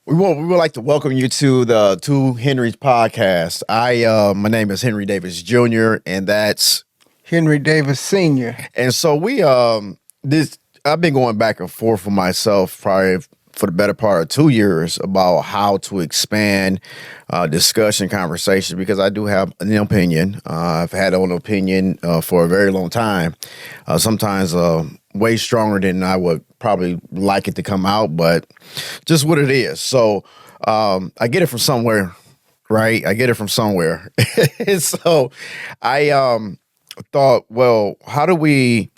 We would like to welcome you to the Two Henrys podcast. My name is Henry Davis Jr. and that's Henry Davis Sr. and so we this I've been going back and forth with myself probably for the better part of 2 years about how to expand discussion conversation because I do have an opinion. I've had an opinion for a very long time. Sometimes way stronger than I would probably like it to come out, but just what it is. So I get it from somewhere, right? I get it from somewhere. And so I thought, well, how do we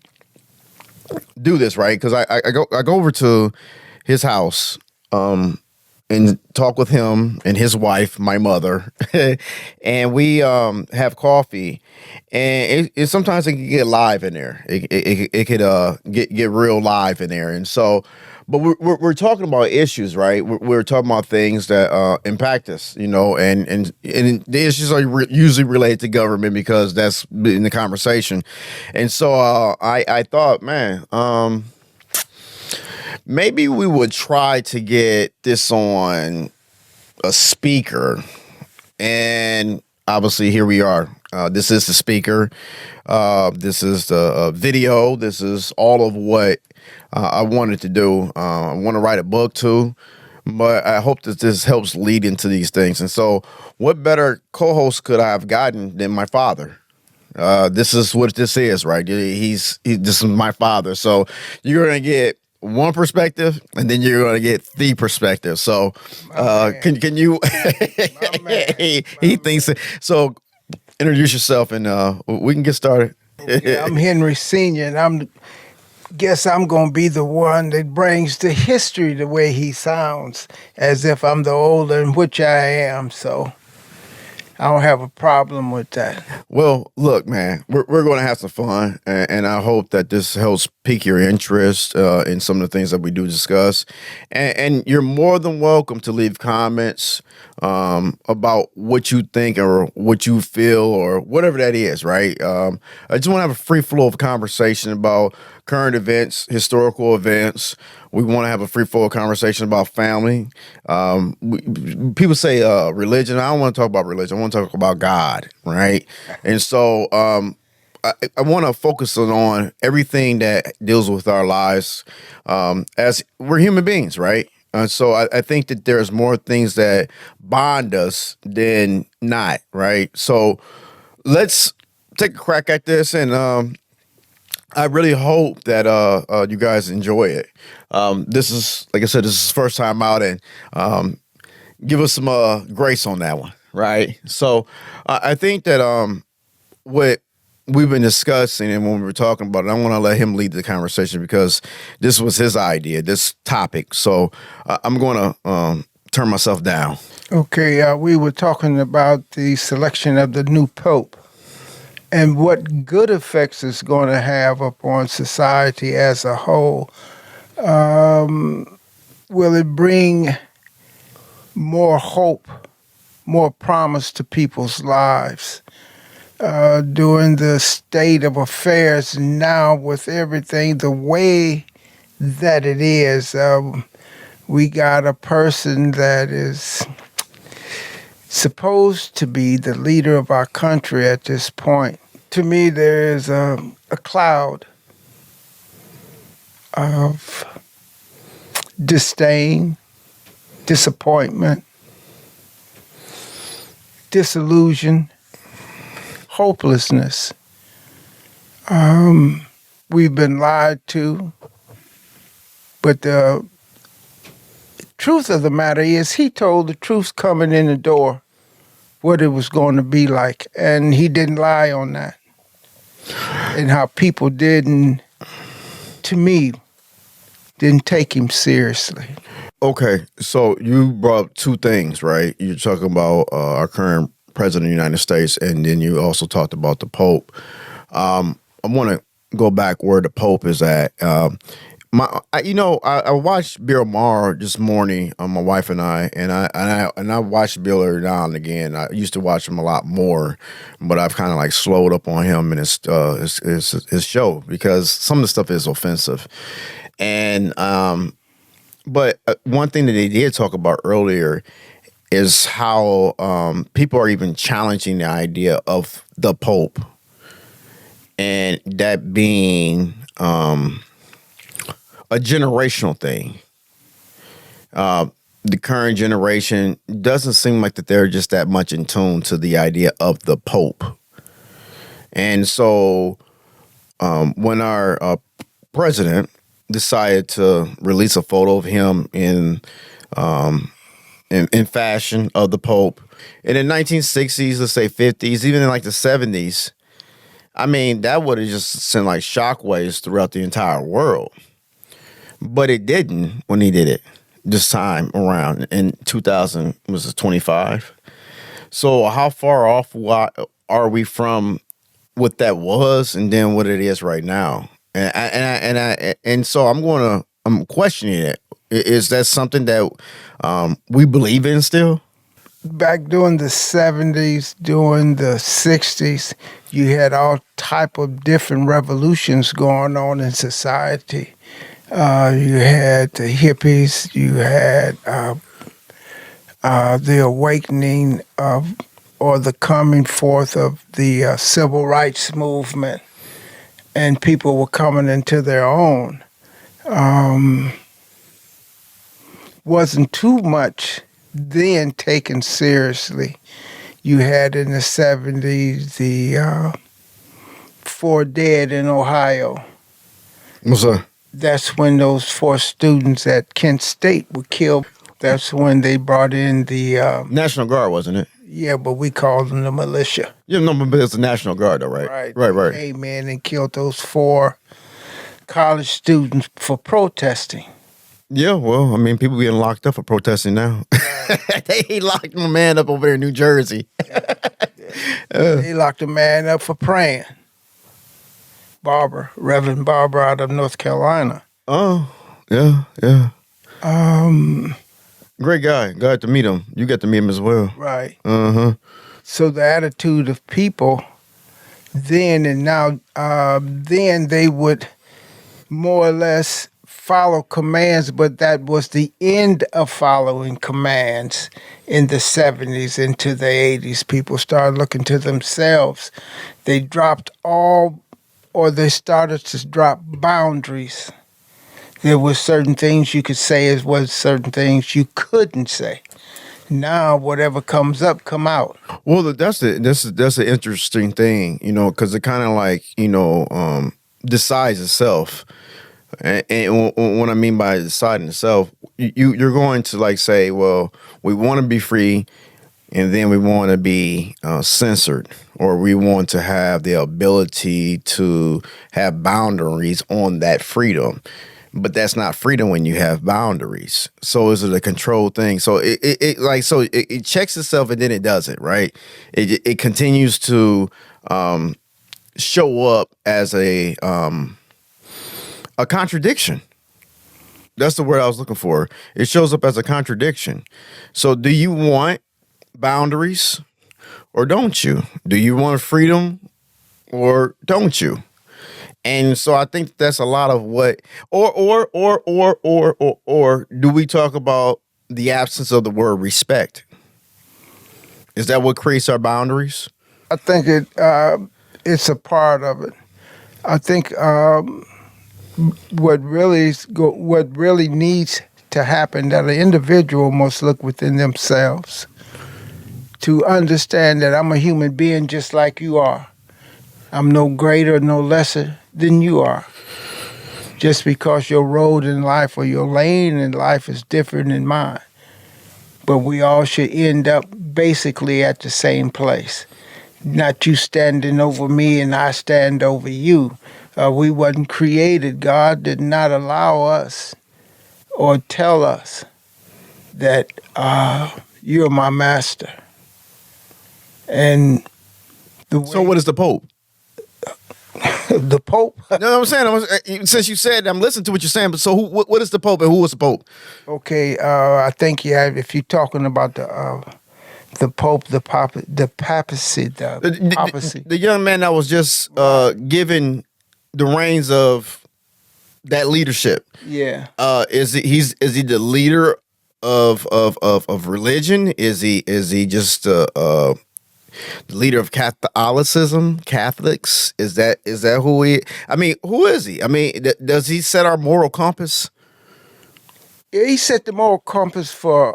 do this, right? Because I go over to his house and talk with him and his wife, my mother, and we have coffee. And sometimes it can get live in there. It could get real live in there, and so. But we're talking about issues, right? We're talking about things that impact us, and the issues are usually related to government because that's in the conversation. And so I thought, man, maybe we would try to get this on a speaker, and obviously here we are. This is the speaker. This is the video. This is all of what I wanted to do. I want to write a book too, but I hope that this helps lead into these things. And so, what better co-host could I have gotten than my father? This is what this is, right? This is my father. So you're gonna get one perspective, and then you're gonna get the perspective. So, can you? He thinks so. Introduce yourself, and we can get started. Yeah, I'm Henry Sr., and guess I'm going to be the one that brings the history the way he sounds, as if I'm the older, in which I am. So I don't have a problem with that. Well, look, man, we're going to have some fun, and I hope that this helps pique your interest in some of the things that we do discuss. And you're more than welcome to leave comments about what you think or what you feel or whatever that is, right? I just want to have a free flow of conversation about current events, historical events. We want to have a free flow conversation about family. People say religion. I don't want to talk about religion. I want to talk about God, right? And so I want to focus on everything that deals with our lives as we're human beings, right? So I think that there's more things that bond us than not, right? So let's take a crack at this, and I really hope that you guys enjoy it. This is, like I said, this is first time out, and give us some grace on that one, right? So I think that what we've been discussing and when we were talking about it, I want to let him lead the conversation because this was his idea, this topic. So I'm going to turn myself down. Okay, we were talking about the selection of the new pope and what good effects it's going to have upon society as a whole. Will it bring more hope, more promise to people's lives? During the state of affairs now with everything the way that it is, we got a person that is supposed to be the leader of our country at this point. To me, there is a cloud of disdain, disappointment, disillusion, hopelessness. We've been lied to, but the truth of the matter is he told the truth coming in the door, what it was going to be like, and he didn't lie on that. And how people didn't, to me, didn't take him seriously. Okay, so you brought up two things, right? You're talking about our current president of the United States, and then you also talked about the Pope. I want to go back where the Pope is at. I watched Bill Maher this morning, my wife and I watched Bill every now and again. I used to watch him a lot more, but I've kind of like slowed up on him and his show because some of the stuff is offensive. And But one thing that they did talk about earlier is how people are even challenging the idea of the Pope, and that being a generational thing. The current generation doesn't seem like that they're just that much in tune to the idea of the Pope. And so when our president decided to release a photo of him in fashion of the Pope in the 1960s, let's say 50s, even in like the 70s, I mean, that would have just sent like shockwaves throughout the entire world. But it didn't when he did it this time around in 2025. So how far off are we from what that was and then what it is right now? And so I'm questioning it. Is that something that we believe in still? Back during the 70s, during the 60s, you had all type of different revolutions going on in society. You had the hippies, you had the awakening of, or the coming forth of the civil rights movement, and people were coming into their own. Wasn't too much then taken seriously. You had in the 70s the 4 dead in Ohio. What's that? That's when those 4 students at Kent State were killed. That's when they brought in the National Guard, wasn't it? yeah, but we called them the militia. Yeah, no, but it's the National Guard, though, right? Right. They came in and killed those 4 college students for protesting. Yeah, well, I mean, people getting locked up for protesting now. They locked my man up over there in New Jersey. They locked a man up for praying. Reverend Barber out of North Carolina. Oh, yeah. Great guy. Got to meet him. You got to meet him as well. Right. Uh-huh. So the attitude of people then and now, then they would more or less follow commands, but that was the end of following commands in the 70s into the 80s. People started looking to themselves. They dropped all, or they started to drop boundaries. There were certain things you could say as well as certain things you couldn't say. Now, whatever comes up, come out. Well, that's an interesting thing, because it kind of like, decides itself. And what I mean by deciding itself, you're going to like say, well, we want to be free, and then we want to be censored, or we want to have the ability to have boundaries on that freedom. But that's not freedom when you have boundaries. So is it a control thing? So it checks itself and then it doesn't, right? It continues to show up as a contradiction. That's the word I was looking for. It shows up as a contradiction. So do you want boundaries or don't you? Do you want freedom or don't you? And so I think that's a lot of what, or do we talk about the absence of the word respect? Is that what creates our boundaries? I think it's a part of it. I think what really needs to happen, that an individual must look within themselves to understand that I'm a human being just like you are. I'm no greater, no lesser than you are. Just because your road in life or your lane in life is different than mine. But we all should end up basically at the same place. Not you standing over me and I stand over you. We wasn't created. God did not allow us or tell us that you're my master. And so what is the Pope? The Pope? No, I'm saying, since you said, I'm listening to what you're saying, but so what is the Pope and who was the Pope? Okay, I think if you're talking about the Pope, the papacy, the young man that was just given the reins of that leadership. Yeah. Is he the leader of religion? Is he just the leader of Catholicism, Catholics? Is that who he? I mean, who is he? I mean, does he set our moral compass? He set the moral compass for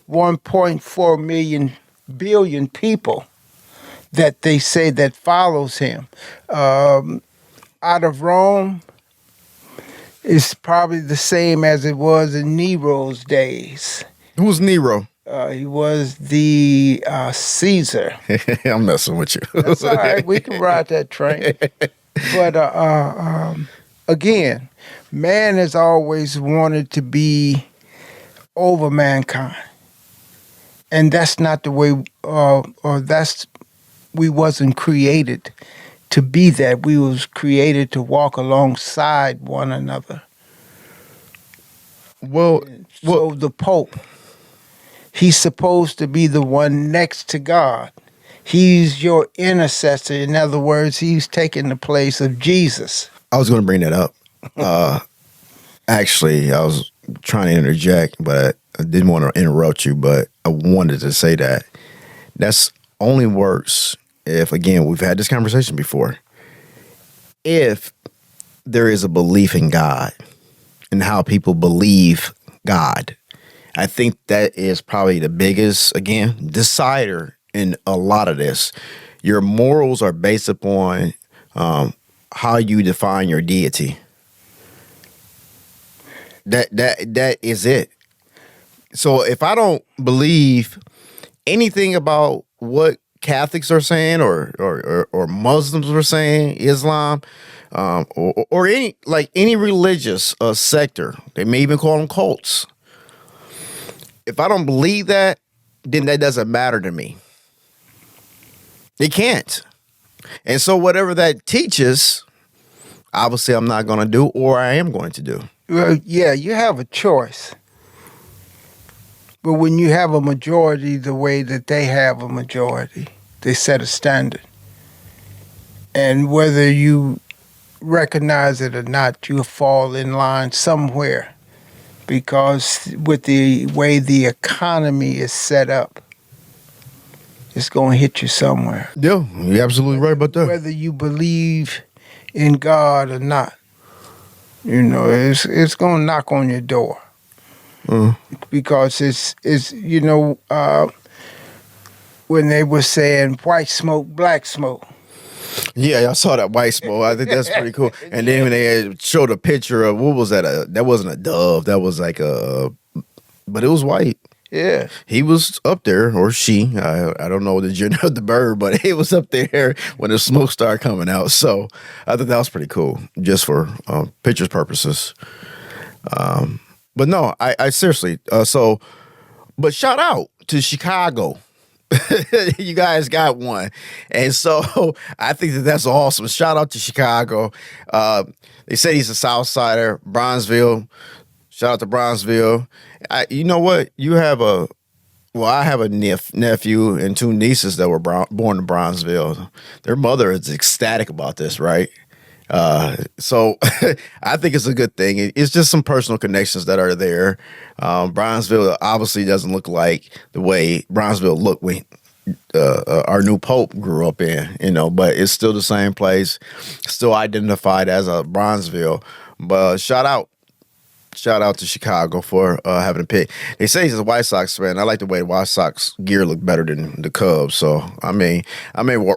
1.4 billion people that they say that follows him. Out of Rome, it's probably the same as it was in Nero's days. Who's Nero? He was the Caesar. I'm messing with you. That's all right. We can ride that train. But again, man has always wanted to be over mankind, and that's not the way. We wasn't created to be that. We was created to walk alongside one another. Well, So the Pope, he's supposed to be the one next to God. He's your intercessor. In other words, he's taking the place of Jesus. I was going to bring that up. Actually, I was trying to interject, but I didn't want to interrupt you. But I wanted to say that's only works if, again, we've had this conversation before. If there is a belief in God and how people believe God, I think that is probably the biggest, again, decider in a lot of this. Your morals are based upon how you define your deity. That is it. So if I don't believe anything about what Catholics are saying or Muslims are saying, Islam, or any religious sector, they may even call them cults. If I don't believe that, then that doesn't matter to me. It can't. And so whatever that teaches, obviously I'm not going to do, or I am going to do. Well, yeah, you have a choice. But when you have a majority the way that they have a majority, they set a standard. And whether you recognize it or not, you fall in line somewhere. Because with the way the economy is set up, it's going to hit you somewhere. Yeah, you're absolutely right about that. Whether you believe in God or not, it's going to knock on your door. Because it's when they were saying white smoke, black smoke. Yeah, I saw that white smoke. I think that's pretty cool. And then when they had showed a picture of, what was that? That wasn't a dove. That was like but it was white. Yeah. He was up there, or she. I don't know the gender of the bird, but it was up there when the smoke started coming out. So I thought that was pretty cool, just for pictures purposes. But no, I seriously. But shout out to Chicago. You guys got one. And so I think that's awesome. Shout out to Chicago. They say he's a South Sider, Bronzeville. Shout out to Bronzeville. You know what? I have a nephew and two nieces that were born in Bronzeville. Their mother is ecstatic about this, right? So I think it's a good thing. It's just some personal connections that are there. Bronzeville obviously doesn't look like the way Bronzeville looked when our new Pope grew up in, but it's still the same place, still identified as a Bronzeville. But shout out to Chicago for having a pick. They say he's a White Sox fan. I like the way the White Sox gear look better than the Cubs. So I may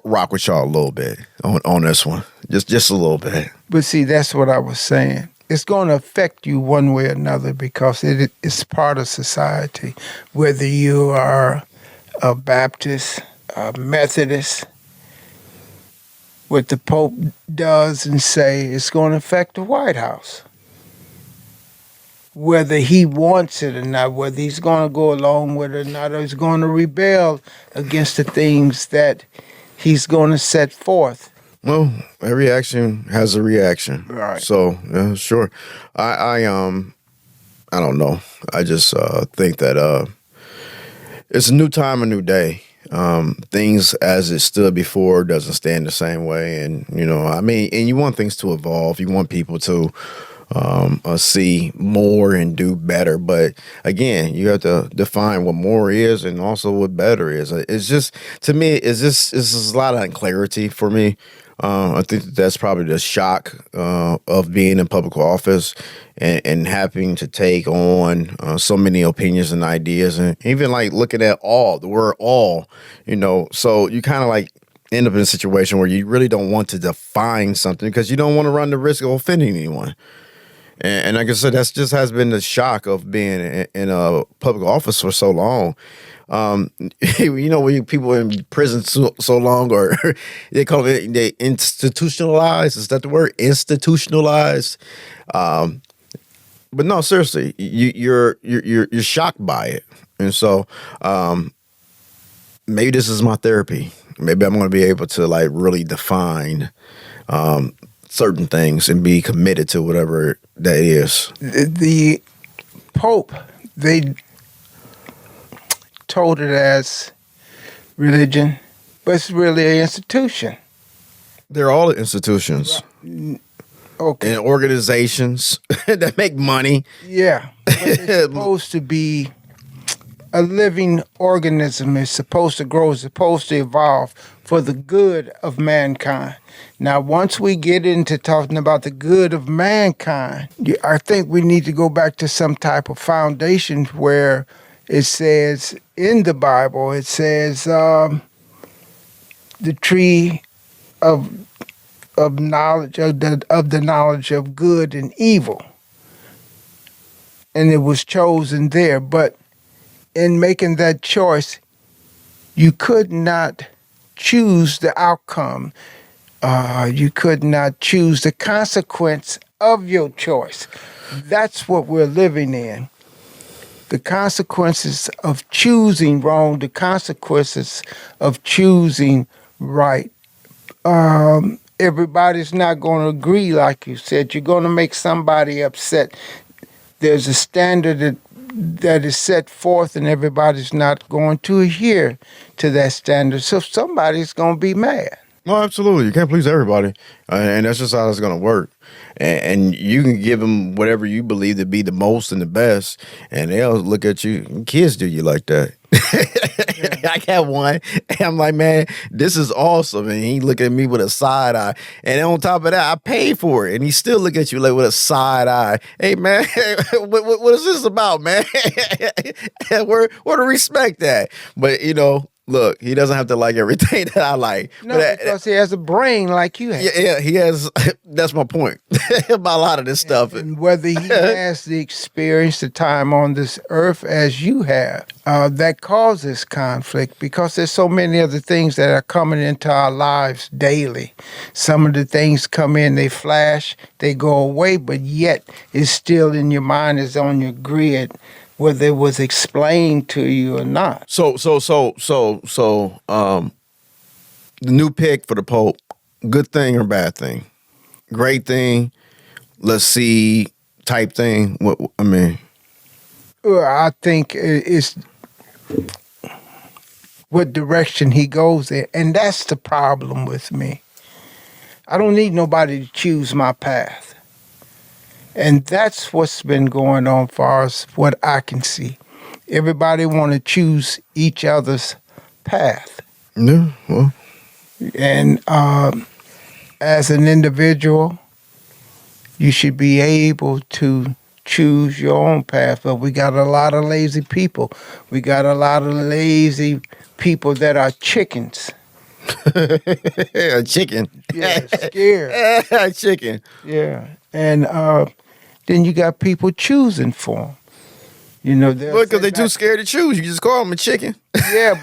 rock with y'all a little bit on this one, just a little bit. But see, that's what I was saying. It's going to affect you one way or another because it's part of society. Whether you are a Baptist, a Methodist, what the Pope does and say, it's going to affect the White House. Whether he wants it or not, whether he's going to go along with it or not, or he's going to rebel against the things that he's going to set forth. Well, every action has a reaction. Right. So, yeah, sure. I don't know. I just think that it's a new time, a new day. Things as it stood before doesn't stand the same way, and I mean, and you want things to evolve. You want people to see more and do better. But again, you have to define what more is and also what better is. It's just, to me, it's just a lot of unclarity for me. I think that's probably the shock of being in public office and having to take on so many opinions and ideas, and even like looking at the word all, so you kind of like end up in a situation where you really don't want to define something because you don't want to run the risk of offending anyone. And like I said, that's just has been the shock of being in a public office for so long. When people in prison so long, or they call they institutionalized. Is that the word? Institutionalized. But no, seriously, you're shocked by it, and so maybe this is my therapy. Maybe I'm going to be able to like really define certain things and be committed to whatever that is. The Pope, they told it as religion, but it's really an institution. They're all institutions. Okay. And organizations that make money. Yeah. But it's supposed to be a living organism. It's supposed to grow, it's supposed to evolve for the good of mankind. Now, once we get into talking about the good of mankind, I think we need to go back to some type of foundation where it says in the Bible, it says the tree of knowledge of the knowledge of good and evil, and it was chosen there. But in making that choice, you could not choose the outcome. You could not choose the consequence of your choice. That's what we're living in. The consequences of choosing wrong, the consequences of choosing right. Everybody's not going to agree, like you said. You're going to make somebody upset. There's a standard that is set forth, and everybody's not going to adhere to that standard. So somebody's going to be mad. No, absolutely. You can't please everybody. And that's just how it's going to work. And you can give them whatever you believe to be the most and the best, and they'll look at you. Kids do you like that. I got one, and I'm like, man, this is awesome. And he look at me with a side eye. And on top of that, I paid for it. And he still look at you like with a side eye. Hey, man, what is this about, man? Where to respect that? But, look, he doesn't have to like everything that I like. No, because he has a brain like you have. Yeah, he has. That's my point about a lot of this stuff. And whether he has the experience, the time on this earth as you have, that causes conflict because there's so many other things that are coming into our lives daily. Some of the things come in, they flash, they go away, but yet it's still in your mind, it's on your grid, whether it was explained to you or not. So, the new pick for the Pope, good thing or bad thing? Great thing, let's see type thing? Well, I think it's what direction he goes in, and that's the problem with me. I don't need nobody to choose my path. And that's what's been going on for us, what I can see. Everybody want to choose each other's path. Yeah, well. And as an individual, you should be able to choose your own path. But we got a lot of lazy people. We got a lot of lazy people that are chickens. A chicken. Yeah, scared. A chicken. Yeah. And then you got people choosing for them. Because they're too scared to choose. You just call them a chicken. Yeah,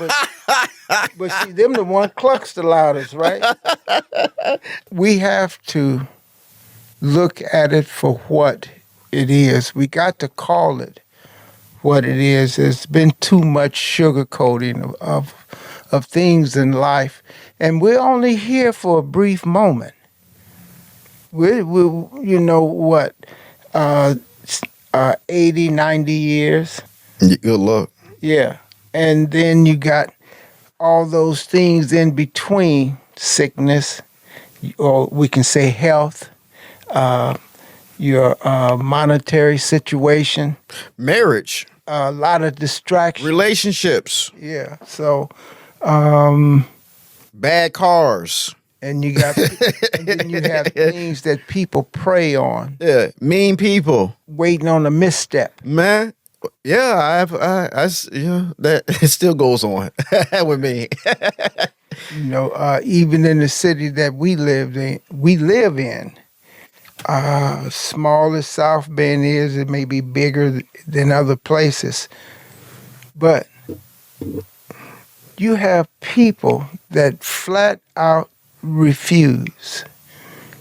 but see, them the one clucks the loudest, right? We have to look at it for what it is. We got to call it what it is. There's been too much sugarcoating of things in life, and we're only here for a brief moment. We 80, 90 years. Good luck. Yeah. And then you got all those things in between sickness, or we can say health, your monetary situation, Marriage, a lot of distraction. relationships, Yeah. So, um, bad cars. and you got, and then you have things that people prey on, Yeah, mean people, waiting on a misstep. man. Yeah, yeah, that it still goes on with me. You know, even in the city that we live in, small as South Bend is, it may be bigger than other places, but you have people that flat out refuse.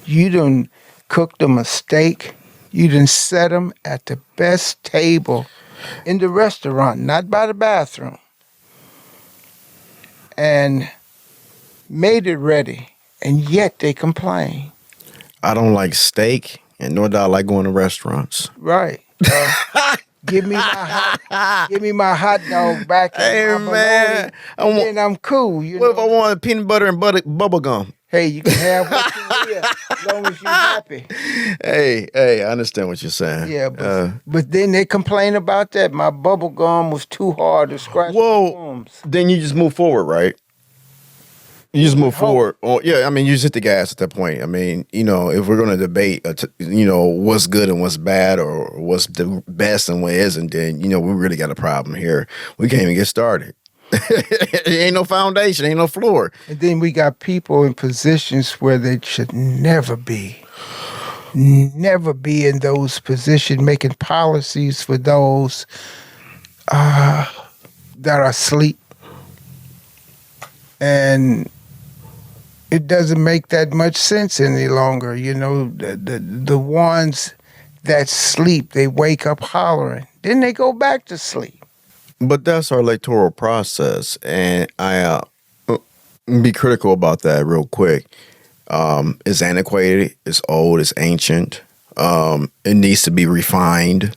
You done cooked them a steak. You done set them at the best table in the restaurant, not by the bathroom, and made it ready, and yet they complain. I don't like steak, and nor do I like going to restaurants. Right. Give me my hot dog back and Hey, my man, bologna, and then I'm cool. You What if I know? want peanut butter and bubble gum? Hey, you can have what you will, as long as you're happy. Hey, I understand what you're saying. Yeah, but then they complain about that. My bubble gum was too hard to scratch the Well, gums. then you just move forward, right? You just move Hope. forward. Oh, yeah, I mean, you just hit the gas at that point. I mean, if we're going to debate, what's good and what's bad, or what's the best and what isn't, then we really got a problem here. We can't even get started. Ain't no foundation, ain't no floor. And then we got people in positions where they should never be. Never be in those positions, making policies for those that are asleep. And it doesn't make that much sense any longer. The ones that sleep, they wake up hollering. Then they go back to sleep. But that's our electoral process, and I be critical about that real quick. It's antiquated, it's old, it's ancient. It needs to be refined.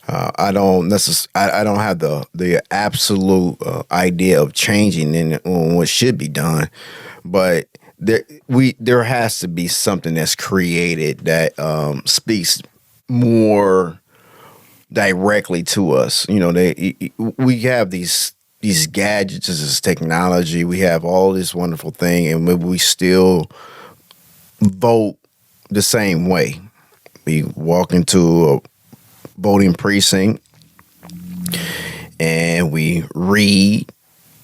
I don't have the absolute idea of changing in what should be done, but there has to be something that's created that speaks more directly to us. We have these gadgets, this technology, we have all this wonderful thing, and we still vote the same way. We walk into a voting precinct and we read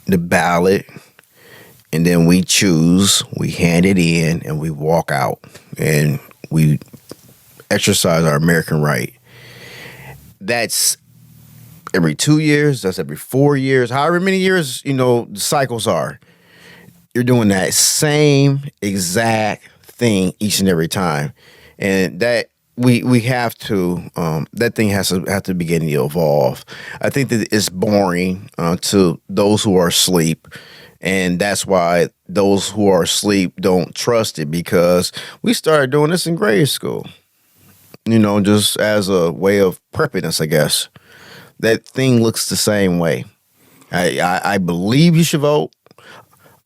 the ballot, and then we choose, we hand it in, and we walk out, and we exercise our American right. That's every 2 years, that's every 4 years, however many years, the cycles are. You're doing that same exact thing each and every time. And that we have to, that thing has to begin to evolve. I think that it's boring to those who are asleep. And that's why those who are asleep don't trust it, because we started doing this in grade school. Just as a way of prepping us, I guess. That thing looks the same way. I believe you should vote.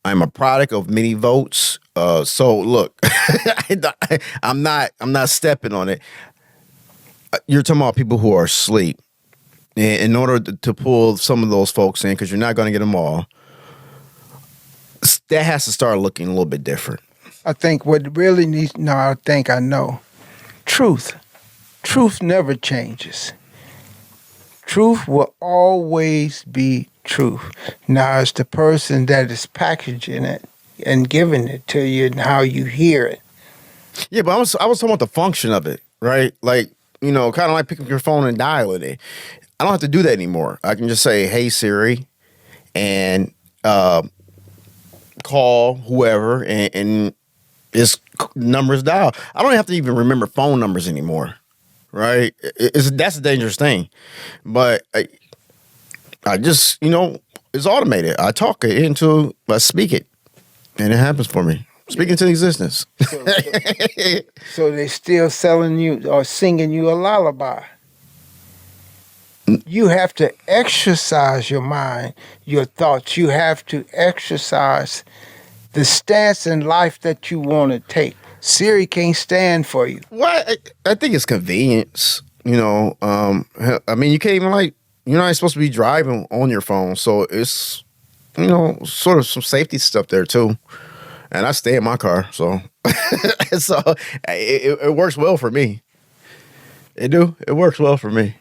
I'm a product of many votes. So look, I'm not stepping on it. You're talking about people who are asleep. In order to pull some of those folks in, because you're not going to get them all, that has to start looking a little bit different. I think what really needs, I know. Truth. Truth never changes. Truth will always be truth. Now, it's the person that is packaging it and giving it to you and how you hear it. Yeah, but I was talking about the function of it, right? Like, kind of like picking up your phone and dialing it. I don't have to do that anymore. I can just say, "Hey Siri," and call whoever, and its numbers dial. I don't have to even remember phone numbers anymore. Right? That's a dangerous thing. But I just, it's automated. I talk it I speak it, and it happens for me. Speak into existence. So they still selling you or singing you a lullaby. You have to exercise your mind, your thoughts. You have to exercise the stance in life that you want to take. Siri can't stand for you. Well, I think it's convenience. I mean, you can't even you're not supposed to be driving on your phone, so it's sort of some safety stuff there too. And I stay in my car, so so it works well for me. It works well for me.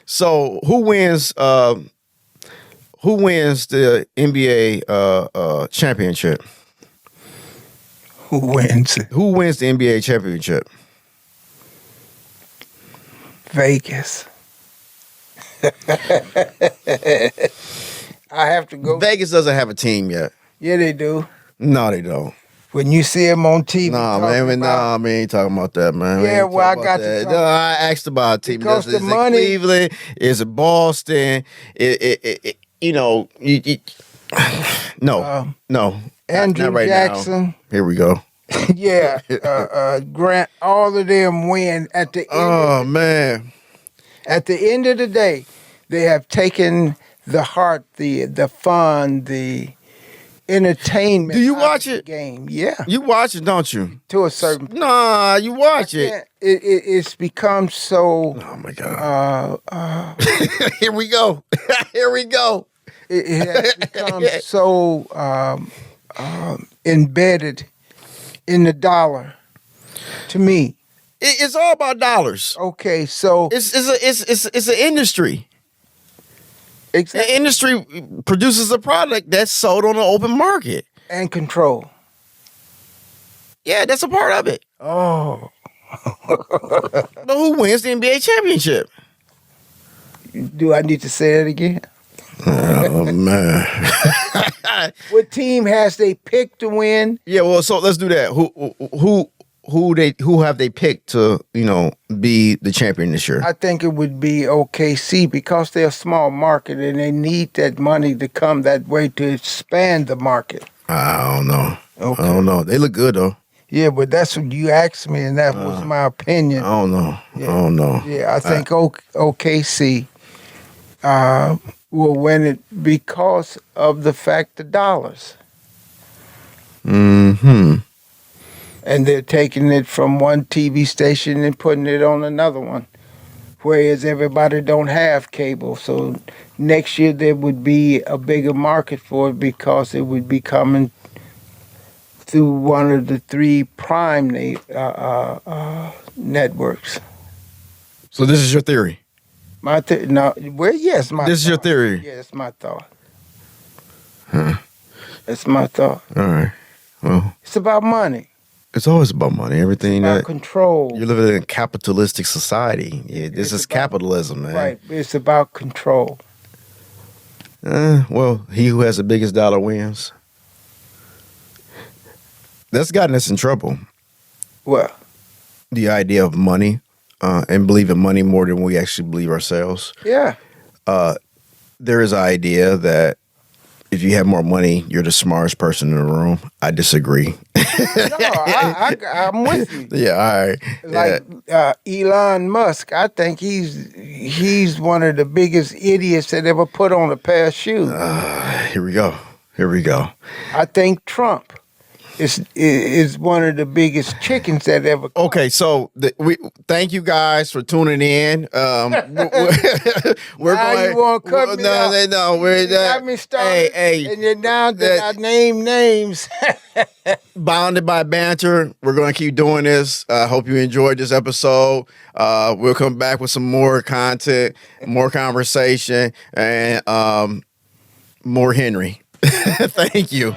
So who wins? Who wins the NBA championship? Who wins? Who wins the NBA championship? Vegas. I have to go. Vegas doesn't have a team yet. Yeah, they do. No, they don't. When you see them on TV, Nah, man, we ain't talking about that, man. We Yeah, ain't well, I talking got about to that. talk- No, I asked about a team. Because Is the it money- Cleveland? Is it Boston? No, no. Andrew not right Jackson. Now. Here we go. Yeah, Grant. All of them win at the end. Oh man. At the end of the day, they have taken the heart, the fun, the entertainment. Do you out watch of the it? game? Yeah, You watch it, don't you? to a certain. Nah, you watch it. Yeah, it's become so. Oh my God. It Here we go. Here we go. has become so embedded in the dollar. To me, It's all about dollars. okay, so It's an industry. exactly, The industry produces a product that's sold on the open market. and control. Yeah, that's a part of it. Oh, But who wins the NBA championship? do I need to say that again? Oh man. What team has they picked to win? Yeah, well, so let's do that. Who have they picked to be the champion this year? I think it would be OKC because they're a small market and they need that money to come that way to expand the market. I don't know. Okay. I don't know. They look good though. Yeah, but that's what you asked me, and that was my I opinion. don't know. Yeah. I don't know. Yeah, I think OKC will win it because of the fact the dollars. Hmm. And they're taking it from one TV station and putting it on another one. Whereas everybody don't have cable. So next year there would be a bigger market for it because it would be coming through one of the three prime networks. So this is your theory. Yes, my This is your thought. theory. Yeah, it's my thought. Huh. It's my thought. All right. Well, It's about money. it's always about money. Everything About that control. you're living in a capitalistic society. Yeah, this It's is about- capitalism, man. Right. It's about control. Well, he who has the biggest dollar wins. That's gotten us in trouble. Well, The idea of money and believing money more than we actually believe ourselves. yeah. There is an idea that if you have more money, you're the smartest person in the room. I disagree. No, I'm with you. Yeah, all right. Like Elon Musk, I think he's one of the biggest idiots that ever put on a pair of shoes. Here we go. Here we go. I think Trump is one of the biggest chickens that ever. Okay, so we thank you guys for tuning in. We're Now you wanna cut me off. No, we're You got me started, Hey, and you're now that I name names. bounded by banter. We're going to keep doing this. I hope you enjoyed this episode. We'll come back with some more content, more conversation, and more Henry. Thank you.